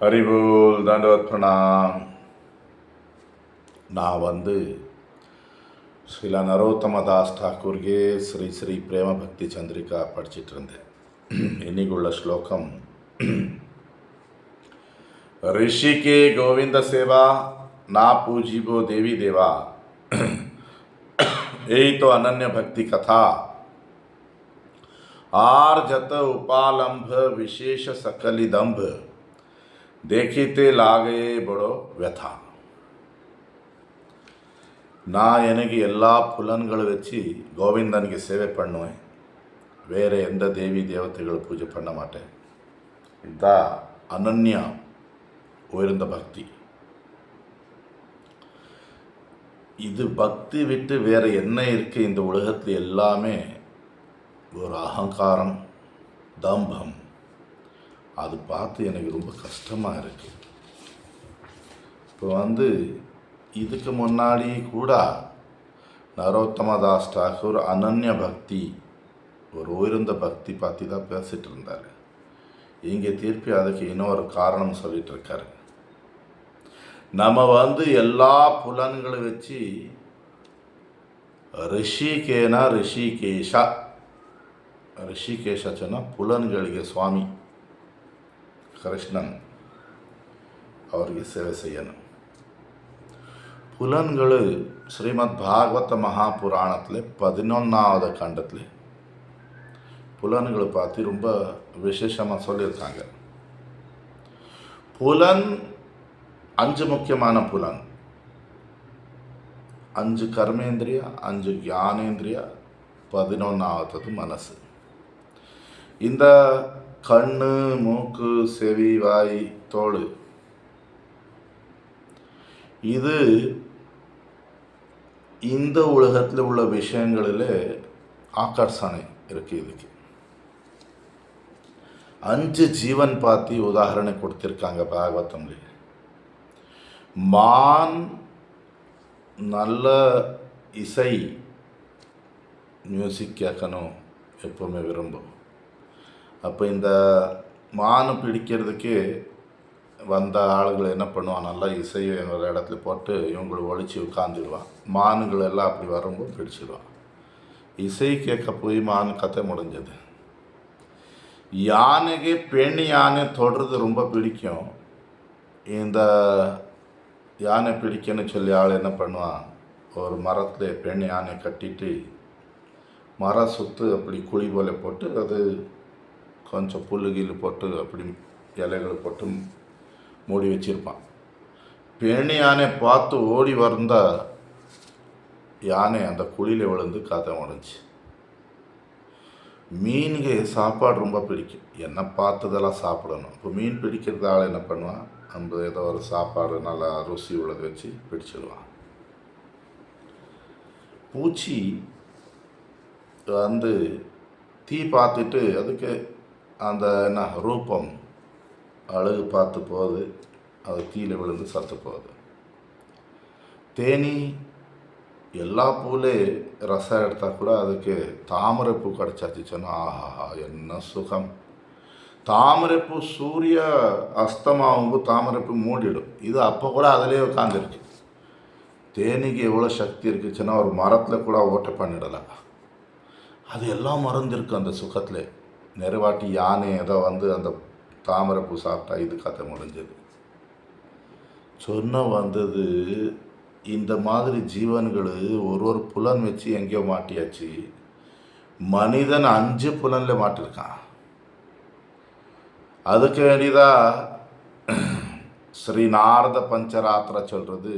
ஹரிபோல் தண்டவத் பிரணாம். நான் ஸ்ரீல நரோத்தமதாஸ் டாக்கூர்கே ஸ்ரீ ஸ்ரீ பிரேம பக்தி சந்திரிகா படிச்சுட்டு இருந்தேன். இன்னைக்குள்ள ஸ்லோகம், ऋषि गोविंद सेवा ना पूजिबो देवी देवा, यही तो अनन्य भक्ति कथा, आर जत उपालंभ विशेष सकलि दंभ, देखिते लागे बड़ो व्यथा. நான் எனக்கு எல்லா புலன்களை வச்சு கோவிந்தனுக்கு சேவை பண்ணுவேன், வேறு எந்த தேவி தேவதைகளை பூஜை பண்ண மாட்டேன். இதுதான் அனன்யா உயர்ந்த பக்தி. இது பக்தி விட்டு வேறு என்ன இருக்குது இந்த உலகத்தில்? எல்லாமே ஒரு அகங்காரம், தம்பம். அது பார்த்து எனக்கு ரொம்ப கஷ்டமாக இருக்குது. இப்போ இதுக்கு முன்னாடி கூட நரோத்தமதாஸ் டாக்கூர் அனன்ய பக்தி, ஒரு உயர்ந்த பக்தி பற்றி தான் பேசிகிட்டு இருந்தார். இங்கே திருப்பி அதுக்கு இன்னொரு காரணம் சொல்லிட்டு இருக்காரு. நம்ம எல்லா புலன்களை வச்சு ரிஷிகேஷா சொன்னால் புலன்களுக்கு சுவாமி கிருஷ்ணன் அவருக்கு சேவை செய்யணும். புலன்கள் ஸ்ரீமத் பாகவத மகாபுராணத்தில் 11வது கண்டத்தில் புலன்களை பார்த்து ரொம்ப விசேஷமாக சொல்லியிருக்காங்க. புலன் 5 முக்கியமான புலன், 5 கர்மேந்திரியா, 5 ஞானேந்திரியா, 11வது மனசு. இந்த கண்ணு, மூக்கு, செவி, வாய், தோல், இது இந்த உலகத்தில் உள்ள விஷயங்களில் ஆக்கர்ஷணை இருக்குது. இதுக்கு 5 ஜீவன் பார்த்து உதாரணம் கொடுத்திருக்காங்க பாகவதம்ல. மான் நல்ல இசை மியூசிக் கேட்கணும் எப்போவுமே விரும்பும். அப்போ இந்த மான் பிடிக்கிறதுக்கு வந்த ஆளுகளை என்ன பண்ணுவான், நல்லா இசையை ஒரு இடத்துல போட்டு இவங்களை ஒழிச்சு உட்காந்துடுவான். மானுகள் எல்லாம் அப்படி வரும்போது பிடிச்சிடுவான். இசை கேட்க போய் மான் கதை முடிஞ்சது. யானைக்கு பெண் யானை தொடுறது ரொம்ப பிடிக்கும். இந்த யானை பிடிக்கன்னு சொல்லி ஆள் என்ன பண்ணுவான், ஒரு மரத்தில் பெண் யானை கட்டிட்டு மரம் சுற்று அப்படி குழி போல போட்டு அது கொஞ்சம் புல்லுகில் போட்டு அப்படி இலைகள் போட்டு மூடி வச்சிருப்பான். பெண் யானை பார்த்து ஓடி வந்த யானை அந்த குழியில் விழுந்து கதை முடிஞ்சு. மீனுக்கு சாப்பாடு ரொம்ப பிடிக்கும், என்ன பார்த்ததெல்லாம் சாப்பிடணும். இப்போ மீன் பிடிக்கிறது ஆள் என்ன பண்ணுவான், நம்ம ஏதோ ஒரு சாப்பாடு நல்லா ருசி உள்ளதை வச்சு பிடிச்சிடுவான். பூச்சி தீ பார்த்துட்டு அதுக்கு அந்த என்ன ரூபம் அழகு பார்த்து போகுது, அது தீயில விழுந்து சத்து போகுது. தேனி எல்லா பூலே ரசம் எடுத்தால் கூட அதுக்கு தாமரை பூ கிடச்சாச்சு சொன்னால் ஆஹா என்ன சுகம். தாமரைப்பூ சூரிய அஸ்தமாகும்போது தாமரைப்பூ மூடிடும். இது அப்போ கூட அதிலே உட்காந்துருக்கு. தேனிக்கு எவ்வளோ சக்தி இருக்குச்சுன்னா ஒரு மரத்தில் கூட ஓட்டை பண்ணிடலாம். அது எல்லாம் மறந்துருக்கு அந்த சுகத்தில். நிறைவாட்டி யானை ஏதோ அந்த தாமரைப்பூ சாப்பிட்டா இது கதை முடிஞ்சது. வந்தது இந்த மாதிரி ஜீவன்கள் ஒரு புலன் வச்சு எங்கேயோ மாட்டியாச்சு. மனிதன் 5 புலனில் மாட்டிருக்கான். அதுக்கு வேண்டிதான் ஸ்ரீ நாரத பஞ்சராத்திர சொல்கிறது,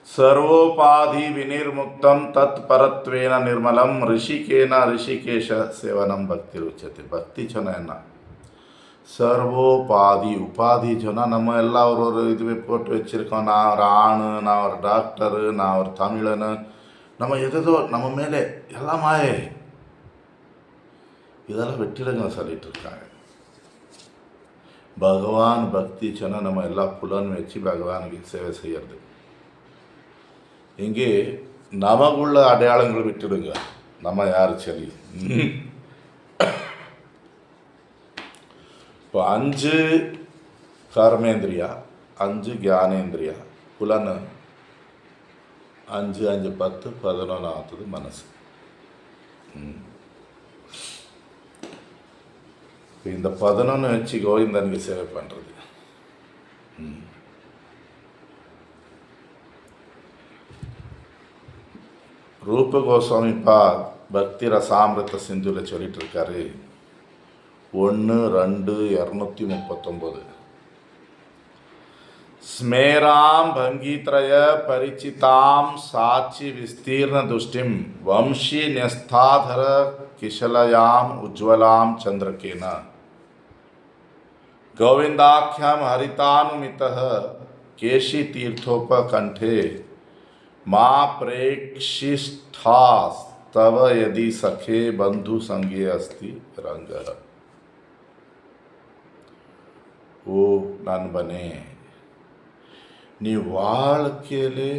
சர்வோபாதி வினிர்முக்தம் தத் பரத்வேன நிர்மலம் ரிஷிகேன ரிஷிகேஷ சேவனம் பக்தி உச்சத்தை. பக்தி சொன்னால் என்ன, சர்வோபாதி. உபாதி சொன்னால் நம்ம எல்லாம் ஒரு இதுவே போட்டு வச்சுருக்கோம். நான் ஒரு ஆணு, நான் ஒரு டாக்டரு, நான் ஒரு தமிழனு, நம்ம எதோ நம்ம மேலே எல்லாம் மாயே. இதெல்லாம் வெற்றிடங்க சொல்லிட்டு இருக்காங்க. பகவான் பக்தி சொன்னால் நம்ம எல்லா புலன் வச்சு பகவானுக்கு சேவை செய்யறது. இங்கே நமக்குள்ள அடையாளங்களை விட்டுடுங்க, நம்ம யார் சரி. இப்போ 5 கர்மேந்திரியா, 5 ஞானேந்திரியா, புலன் 5 5 10 11 மனசு. இந்த 11 வச்சு கோவிந்தனுக்கு சேவை பண்ணுறது. ரூப கோஸ்வாமிப்பா பக்தி ரசாமிரத சிந்துவில் சொல்லிட்டு இருக்காரு. 1 2 239 ஸ்மேராம் பங்கீத்ரய பரிச்சிதாம் சாட்சி விஸ்தீர்ண துஷ்டிம் வம்ஷி ன்யஸ்தாதர கிஷலயாம் உஜ்வலாம் சந்திரகேன கோவிந்தாख्यम हरितानुमितः केशी तीर्थोपकंठे मा प्रेक्षिष्ठास तव यदि सखे बंधु संगे अस्ति रंग. ஓ நண்பனே, நீ வாழ்க்கையிலே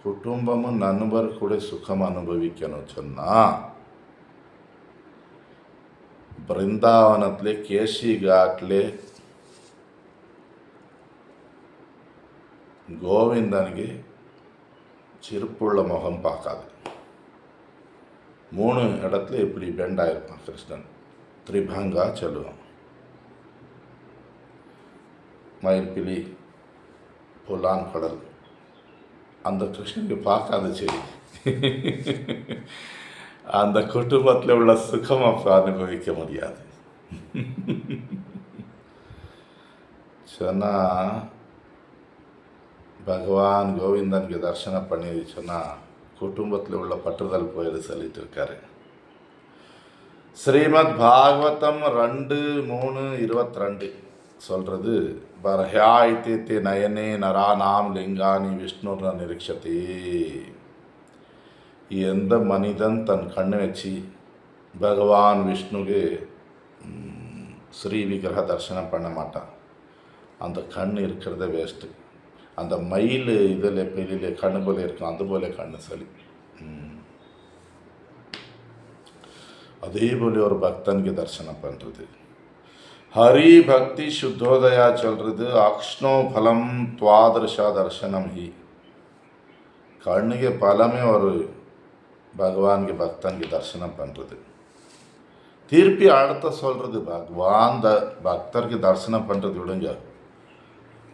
குடும்பமும் நண்பர் கூட சுகம் அனுபவிக்கணும் சொன்னா பிருந்தாவனத்திலே கேசி ಘಾಟ್ಲೆ கோவிந்தனுக்கு சிரிப்புள்ள முகம் பார்க்காது. 3 இடத்துல இப்படி பெண்டாயிருப்பான் கிருஷ்ணன். திரிபங்கா சொல்லுவான். மயில்பிலி, புலான் கடல், அந்த கிருஷ்ணனுக்கு பார்க்காத சரி. அந்த குடும்பத்தில் உள்ள சுகம் அப்போ அனுபவிக்க முடியாது. சொன்னால் பகவான் கோவிந்தனுக்கு தரிசனம் பண்ணி சொன்னால் குடும்பத்தில் உள்ள பற்றுதல் போயிடு சொல்லிட்டு இருக்காரு. ஸ்ரீமத் பாகவதம் 2:3:22 சொல்கிறது, பர்ஹ்யாயித்தே நயனே நரானாம் லிங்கானி விஷ்ணுர்ன நிரீட்சதே. எந்த மனிதன் தன் கண்ணை வச்சு பகவான் விஷ்ணுக்கு ஸ்ரீ விக்கிரக தரிசனம் பண்ண மாட்டான். அந்த கண் இருக்கிறத வேஸ்ட்டு. அந்த மயில் இதில் பெரிய கண்ணு போல இருக்கும், அது போல கண்ணு சளி. அதே போல ஒரு பக்தனுக்கு தரிசனம் பண்ணுறது. ஹரி பக்தி சுத்தோதயா சொல்கிறது, அக்ஷ்ணோ பலம் துவாதர்ஷா தர்சனம் ஹி. கண்ணுக்கு பலமே ஒரு பகவானுக்கு பக்தனுக்கு தரிசனம் பண்ணுறது. திருப்பி அடுத்த சொல்கிறது, பகவான் பக்தருக்கு தரிசனம் பண்ணுறது விடுங்க.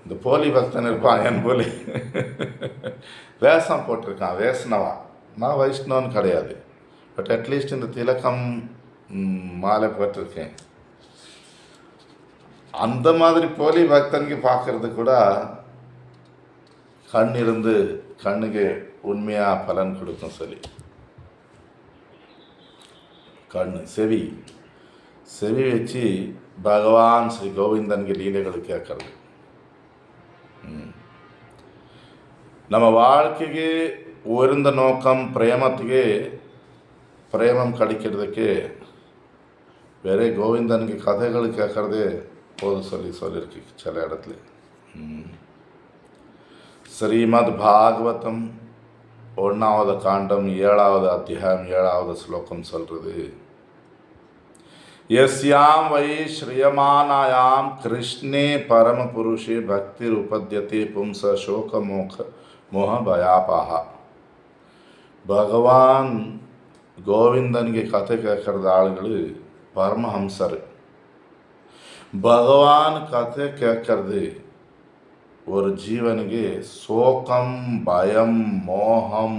இந்த போலி பக்தன் இருப்பான், என் போலி வேஷம் போட்டிருக்கான், வேஷ்ணவா. நான் வைஷ்ணவன் கிடையாது, பட் அட்லீஸ்ட் இந்த திலக்கம் மாலை போட்டிருக்கேன். அந்த மாதிரி போலி பக்தனுக்கு பார்க்கறது கூட கண் இருந்து கண்ணுக்கு உண்மையாக பலன் கொடுக்கும். சொல்லி கண் செவி வச்சு பகவான் ஸ்ரீ கோவிந்தனுக்கு லீலைகள் கேட்கறது. நம்ம வாழ்க்கைக்கு உயர்ந்த நோக்கம் பிரேமத்துக்கு, பிரேமம் கிடைக்கிறதுக்கு வேற கோவிந்தனுக்கு கதைகள் கேட்கறதே போது சொல்லியிருக்கு சில இடத்துல. ஸ்ரீமத் பாகவதம் 1வது காண்டம் 7வது அத்தியாயம் 7வது ஸ்லோகம் சொல்கிறது, யஸ்யாம் வை ஸ்ரீயமானாயாம் கிருஷ்ணே பரம புருஷே பக்திர் உபத்யதே பும்ச சோக மோக பயாபாஹா. பகவான் கோவிந்தனுக்கு கதை கேட்கறது ஆளுகள் பரமஹம்சர். பகவான் கதை கேட்கறது ஒரு ஜீவனுக்கு சோகம், பயம், மோகம்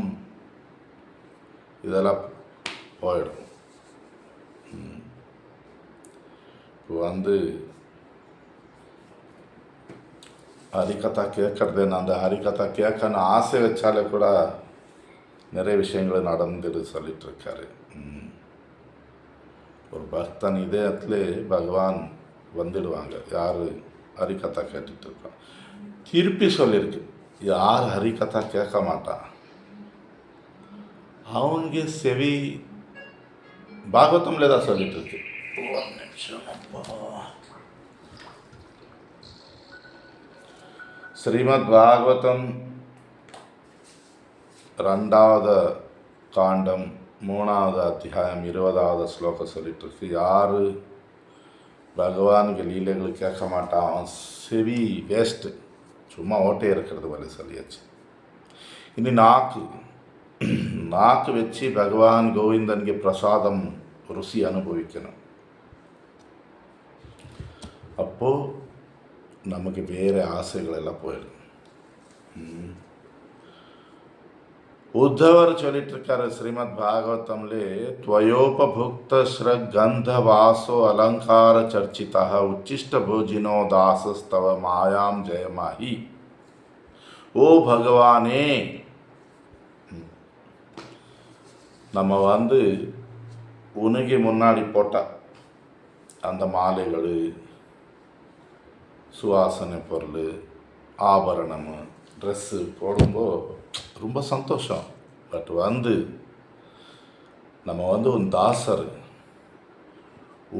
இதெல்லாம் போயிடும். இப்போ ஹரிகதா கேட்கறது, அந்த ஹரிகதா கேட்கன்னு ஆசை வச்சாலே கூட நிறைய விஷயங்கள் நடந்துட்டு சொல்லிட்டு இருக்காரு. ஒரு பக்தன் இதயத்துல பகவான் வந்துடுவாங்க. யார் ஹரிகதா கேட்டுட்டு இருப்பான். திருப்பி சொல்லியிருக்கு, யார் ஹரிகதா கேட்க மாட்டான் அவனுக்கு செவி. பாகவதம்ல தான் சொல்லிட்டு இருக்கு. ஸ்ரீமத் பாகவதம் 2வது காண்டம் 3வது அத்தியாயம் 20வது ஸ்லோகம் சொல்லிட்டு இருக்கு, யார் பகவானுக்கு லீலைகள் கேட்க மாட்டான், அவன் செவி வேஸ்ட்டு, சும்மா ஓட்டே இருக்கிறது போல சொல்லியாச்சு. இனி நாக்கு வச்சு பகவான் கோவிந்தனுக்கு பிரசாதம் ருசி அனுபவிக்கணும். அப்போது நமக்கு வேறு ஆசைகள் எல்லாம் போயிடும். உத்தவர் சொல்லிட்டு இருக்காரு ஸ்ரீமத் பாகவதம்லே, துவயோபபுக்த ஸ்ரகந்த வாசோ அலங்கார சர்ச்சிதா உச்சிஷ்ட பூஜினோ தாசஸ்தவ மாயாம் ஜெயமாஹி. ஓ பகவானே, நம்ம உனக்கு முன்னாடி போட்ட அந்த மாலைகள், சுவாசனை பொருள், ஆபரணம், ட்ரெஸ்ஸு போடும்போது ரொம்ப சந்தோஷம். பட் நம்ம உன் தாசர்,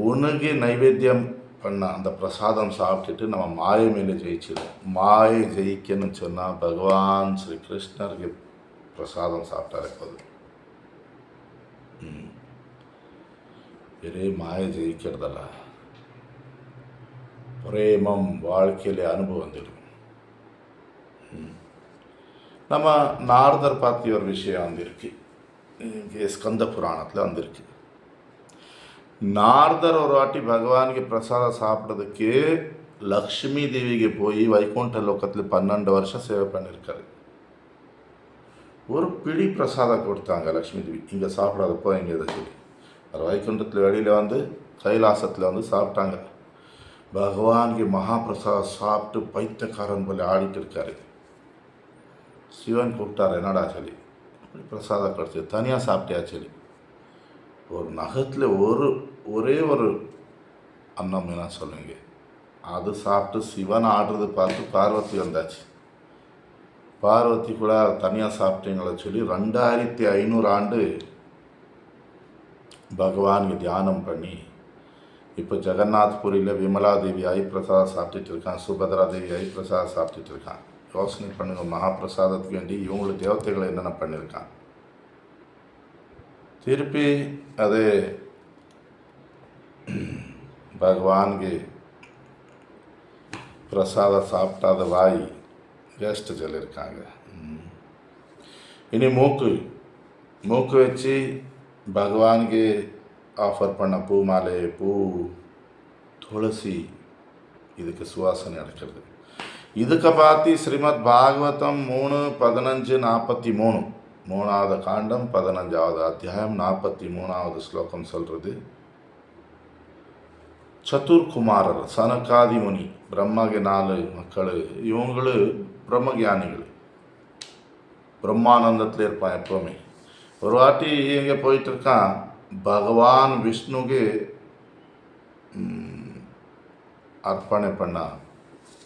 உனக்கு நைவேத்தியம் பண்ண அந்த பிரசாதம் சாப்பிட்டுட்டு நம்ம மாயை மேலே ஜெயிச்சிடும். மாயை ஜெயிக்கணும்னு சொன்னால் பகவான் ஸ்ரீ கிருஷ்ணருக்கு பிரசாதம் சாப்பிட்டாரே போதும். ஒரே மாயை ஜெயிக்கிறதல்ல, பிரேமம் வாழ்க்கையிலே அனுபவம் வந்துடும். நம்ம நாரதர் பார்த்து ஒரு விஷயம் வந்திருக்கு, இங்கே ஸ்கந்த புராணத்தில் வந்திருக்கு. நாரதர் ஒரு வாட்டி பகவானுக்கு பிரசாதம் சாப்பிட்றதுக்கு லக்ஷ்மி தேவிக்கு போய் வைகுண்ட லோகத்தில் 12 வருஷம் சேவை பண்ணியிருக்காரு. ஒரு பிடி பிரசாதம் கொடுத்தாங்க லக்ஷ்மி தேவி, இங்கே சாப்பிடாதப்போ இங்கே இதை சொல்லி. அவர் வைகுண்டத்தில் வெளியில் கைலாசத்தில் சாப்பிட்டாங்க. பகவானுக்கு மகாபிரசாதம் சாப்பிட்டு பைத்தியக்காரன் போல ஆடிட்டு இருக்காரு. சிவன் கூப்பிட்டார், என்னடா சொல்லி, அப்படி பிரசாதம் கிடச்சி தனியாக சாப்பிட்டியா சொல்லி. ஒரு நகத்தில் ஒரே ஒரு அன்னம் என்ன சொல்லுங்க, அது சாப்பிட்டு சிவன் ஆடுறது பார்த்து பார்வதி வந்தாச்சு. பார்வதி கூட தனியாக சாப்பிட்டீங்களா சொல்லி 2500 ஆண்டு பகவானுக்கு தியானம் பண்ணி இப்போ ஜெகநாத்புரியில் விமலா தேவி பிரசாதம் சாப்பிட்டுட்டு இருக்கான், சுபத்ரா தேவி பிரசாதம் சாப்பிட்டுட்டு இருக்கான். யோசனை பண்ணுங்க, மகாபிரசாதத்துக்கு வேண்டி இவங்களுக்கு தேவதைகளை என்னென்ன பண்ணியிருக்கான். திருப்பி அது பகவானுக்கு பிரசாதம் சாப்பிட்டாத வாய் வேஸ்ட்டு சொல்லியிருக்காங்க. இனி மூக்கு வச்சு பகவானுக்கு ஆஃபர் பண்ண பூ மாலை, பூ, துளசி, இதுக்கு சுவாசனை அடைக்கிறது. இதுக்கு பார்த்து ஸ்ரீமத் பாகவதம் 3:15-43 3வது காண்டம் 15வது அத்தியாயம் 43வது ஸ்லோகம் சொல்கிறது, சதுர்குமாரர் சனகாதி முனி, பிரம்மக்கு 4 மக்கள், இவங்களு பிரம்மஞானிகள், பிரம்மானந்தத்தில் இருப்பான் எப்போவுமே. ஒரு வாட்டி இங்கே போயிட்டு இருக்கான், பகவான் விஷ்ணுக்கு அர்ப்பணை பண்ண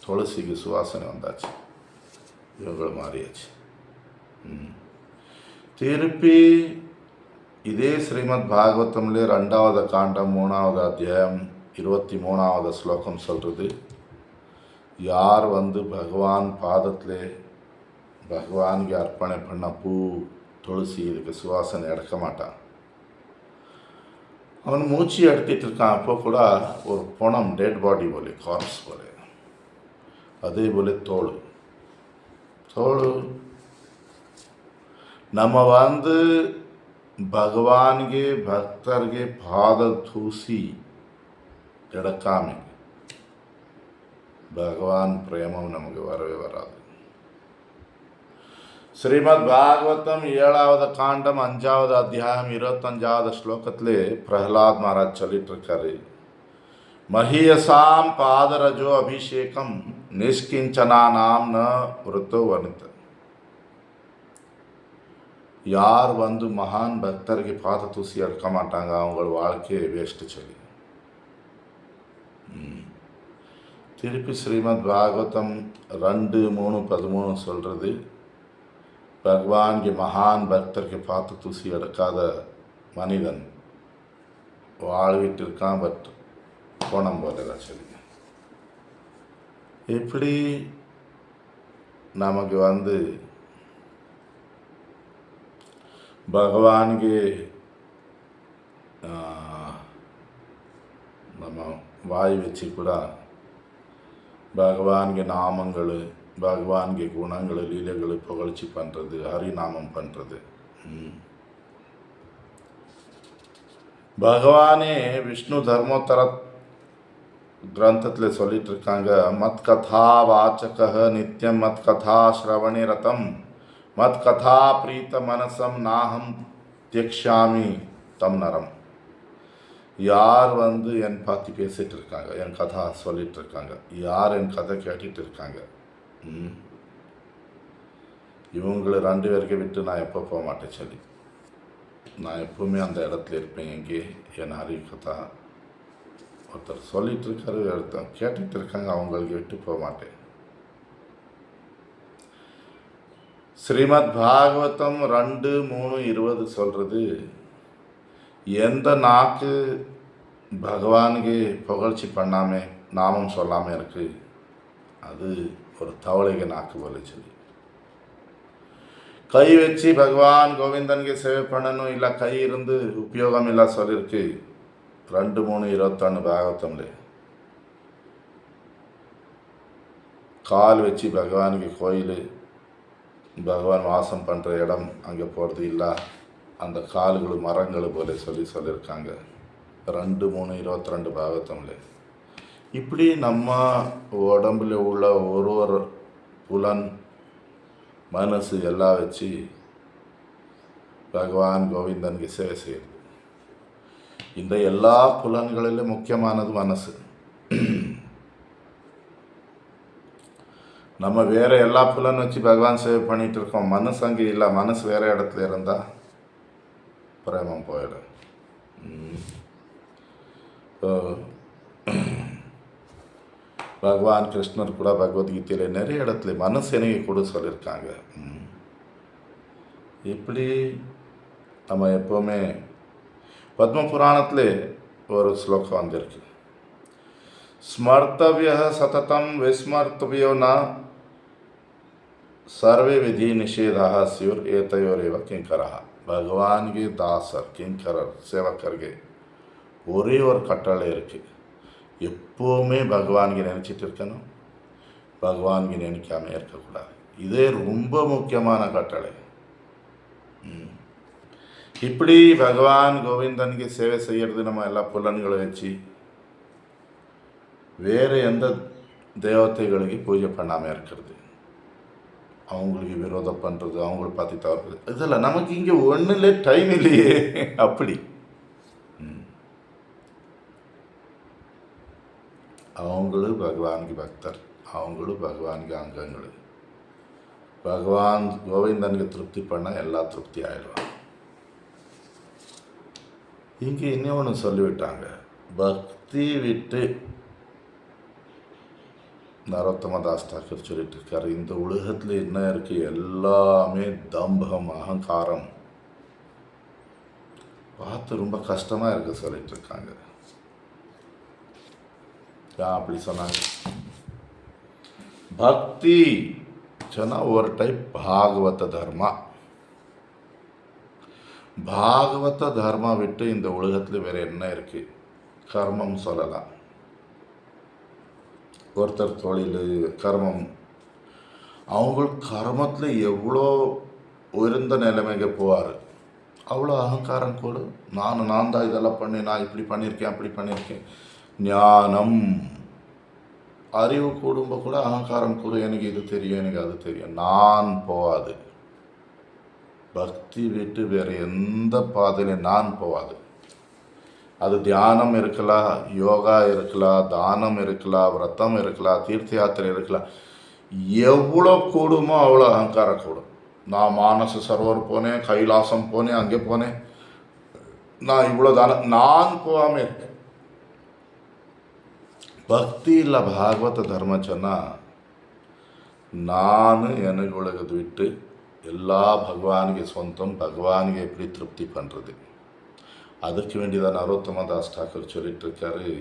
துளசிக்கு சுவாசனை வந்தாச்சு, இவங்களை மாறியாச்சு. திருப்பி இதே ஸ்ரீமத் பாகவதம்லே 2வது காண்டம் 3வது அத்தியாயம் 23வது ஸ்லோகம் சொல்கிறது, யார் பகவான் பாதத்தில் பகவானுக்கு அர்ப்பணை பண்ண பூ, துளசி, இதுக்கு சுவாசனை எடுக்க மாட்டான். அவன் மூச்சு எடுத்துட்டு இருக்கான். அப்போ கூட ஒரு பணம், டெட் பாடி போல, கார்ப்ஸ் போல, அதே போல தோல் நம்ம பகவானுக்கு பக்தருக்கு பாத தூசி எடுக்காம பகவான் பிரேமம் நமக்கு வரவே வராது. ஸ்ரீமத் பாகவதம் 7வது காண்டம் 5வது அத்தியாயம் 25வது ஸ்லோகத்திலே பிரஹ்லாத் மகாராஜ் சொல்லிட்டு இருக்காரு, மஹியசாம் பாதரஜோ அபிஷேகம் நிஷ்கிஞ்சனானாம் ந விருத்தோ வனித. யார் மகான் பக்தருக்கு பாத தூசி எடுக்க மாட்டாங்க, அவங்க வாழ்க்கையை வேஸ்ட்டு சொல்லி. திருப்பி ஸ்ரீமத் பாகவதம் 2:3-13 சொல்கிறது, பகவான் மகான் பக்தருக்கு பார்த்து தூசி எடுக்காத மனிதன் வாழ்விட்டு இருக்கான், பட் போனம் போல சொல்லி. எப்படி நமக்கு பகவானுக்கு நம்ம வாய் வச்சு கூட பகவான்ಗೆ நாமங்கள், பகவான்ಗೆ குணங்கள், லீலைகள் புகழ்ச்சி பண்ணுறது, ஹரிநாமம் பண்ணுறது. பகவானே விஷ்ணு தர்மோத்தர கிரந்தத்தில் சொல்லிட்டு இருக்காங்க, மத் கதா வாச்சக நித்தியம் மத் கதா ஸ்ரவணே ரதம் மத் கதா பிரீத்த மனசம் நாகம் தியக்ஷாமி தம் நரம். யார் என் பற்றி பேசிகிட்டு இருக்காங்க, என் கதை சொல்லிட்டு இருக்காங்க, யார் என் கதை கேட்டுட்டு இருக்காங்க, இவங்களை 2 பேருக்கு விட்டு நான் எப்போ போக மாட்டேன் சொல்லி, நான் எப்பவுமே அந்த இடத்துல இருப்பேன். எங்கே என் ஹரி கதா ஒருத்தர் சொல்லிட்டு இருக்காரு, ஒருத்தர் கேட்டுட்டு இருக்காங்க, அவங்களுக்கு விட்டு போக மாட்டேன். ஸ்ரீமத் பாகவதம் 2:3:20 சொல்கிறது, எந்த நாக்கு பகவானுக்கு புகழ்ச்சி பண்ணாமல் நாமம் சொல்லாமல் இருக்குது, அது ஒரு தவளைக நாக்கு போல சொல்லி. கை வச்சு பகவான் கோவிந்தனுக்கு சேவை பண்ணணும், இல்லை கை இருந்து உபயோகம் இல்லை சொல்லியிருக்கு 2:3:21 பாகவதம்ல. கால் வச்சு பகவானுக்கு கோயில், பகவான் வாசம் பண்ணுற இடம் அங்கே போகிறது இல்லை, அந்த கால்கள் மரங்கள் போல சொல்லியிருக்காங்க 2:3:22 பாகவதம்ல. இப்படி நம்ம உடம்புல உள்ள ஒரு புலன் மனசு எல்லாம் வச்சு பகவான் கோவிந்தனுக்கு சேவை செய்யுது. இந்த எல்லா புலன்களிலும் முக்கியமானது மனசு. நம்ம வேறு எல்லா புலன் வச்சு பகவான் சேவை பண்ணிகிட்டு இருக்கோம், மனசு அங்கே இல்லை. மனசு வேறு இடத்துல இருந்தால் பிரேமம் போயிடும். பகவான் கிருஷ்ணர் கூட பகவத்கீதையில் நிறைய இடத்துல மனசு எனக்கு கூட சொல்லியிருக்காங்க. இப்படி நம்ம எப்போவுமே பத்ம புராணத்தில் ஒரு ஸ்லோகம் வந்திருக்கு, ஸ்மர்த்தவிய சததம் விஸ்மர்த்தவியோ ந सर्वे विधि निषेधा स्युर एतयोरेव किंकरः. भगवान के दासर किंकरर सेवा करके ஒரே ஒரு கட்டளை இருக்குது, எப்போவுமே பகவான்க்கு நினச்சிட்டு இருக்கணும், பகவான்க்கு நினைக்காம இருக்கக்கூடாது. இதே ரொம்ப முக்கியமான கட்டளை. இப்படி பகவான் கோவிந்தனுக்கு சேவை செய்கிறது நம்ம எல்லா புலன்களை வச்சு வேறு எந்த தேவதைகளுக்கு பூஜை பண்ணாமல் இருக்கிறது, அவங்களுக்கு விரோதம் பண்ணுறது, அவங்கள பார்த்து தவறுறது, இதெல்லாம் நமக்கு இங்கே ஒன்றும் டைம் இல்லையே. அப்படி அவங்களும் பகவானுக்கு பக்தர், அவங்களும் பகவானுக்கு அங்கங்கள். பகவான் கோவிந்தனுக்கு திருப்தி பண்ணால் எல்லா திருப்தி ஆயிடுவாங்க. இங்கே இன்னொன்று சொல்லிவிட்டாங்க, பக்தி விட்டு நரோத்தமதாஸ் தாக்கூர் சொல்லிட்டு இருக்காரு, இந்த உலகத்தில் என்ன இருக்குது, எல்லாமே தம்பம் அகங்காரம் பார்த்து ரொம்ப கஷ்டமாக இருக்குது சொல்லிட்டு இருக்காங்க. ஏன் அப்படி சொன்னாங்க? பக்தி சொன்னால் ஒரு டைப் பாகவத தர்மா. பாகவத தர்மா விட்டு இந்த உலகத்தில் வேறு என்ன இருக்குது? கர்மம் சொல்லலாம். ஒருத்தர் தொழில் கர்மம், அவங்களுக்கு கர்மத்தில் எவ்வளோ உயர்ந்த நிலைமைக்கு போவார், அவ்வளோ அகங்காரம் கூட, நான் தான் இதெல்லாம் பண்ணி, நான் இப்படி பண்ணியிருக்கேன் அப்படி பண்ணியிருக்கேன். ஞானம் அறிவு கூடும்ப கூட அகங்காரம் கூட, எனக்கு இது தெரியும் எனக்கு அது தெரியும், நான் போகாது. பக்தி விட்டு வேறு எந்த பாதையிலும் நான் போகாது. அது தியானம் இருக்கலாம், யோகா இருக்கலாம், தானம் இருக்கலாம், விரதம் இருக்கலாம், தீர்த்த யாத்திரை இருக்கலாம், எவ்வளோ கூடுமோ அவ்வளோ அகங்காரம் கூடும். நான் மானச சரோவர் போனேன், கைலாசம் போனேன், அங்கே போனேன், நான் இவ்வளோ தானம், நான் போகாமல் இருக்கேன். பக்தி இல்லை பாகவத தர்மம் சொன்னால், நான் எனக்கு உலகத்தை விட்டு எல்லா பகவானுக்கு சொந்தம், பகவானுக்கு எப்படி திருப்தி பண்ணுறது, அதுக்கு வேண்டிதான் நரோத்தமதாஸ் தாக்கூர் சொல்லிட்டு இருக்காரு,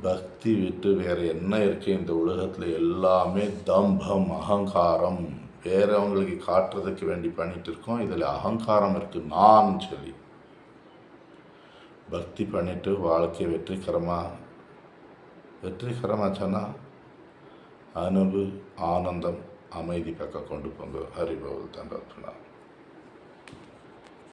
பக்தி விட்டு வேறு என்ன இருக்குது இந்த உலகத்தில், எல்லாமே தம்பம் அகங்காரம், வேறவங்களுக்கு காட்டுறதுக்கு வேண்டி பண்ணிட்டு இருக்கோம், இதில் அகங்காரம் இருக்குது நான் சொல்லி. பக்தி பண்ணிட்டு வாழ்க்கையை வெற்றிகரமாக சொன்னால் அன்பு, ஆனந்தம், அமைதி பக்கம் கொண்டு போங்க. ஹரி பகவத் தண்டோத்னா.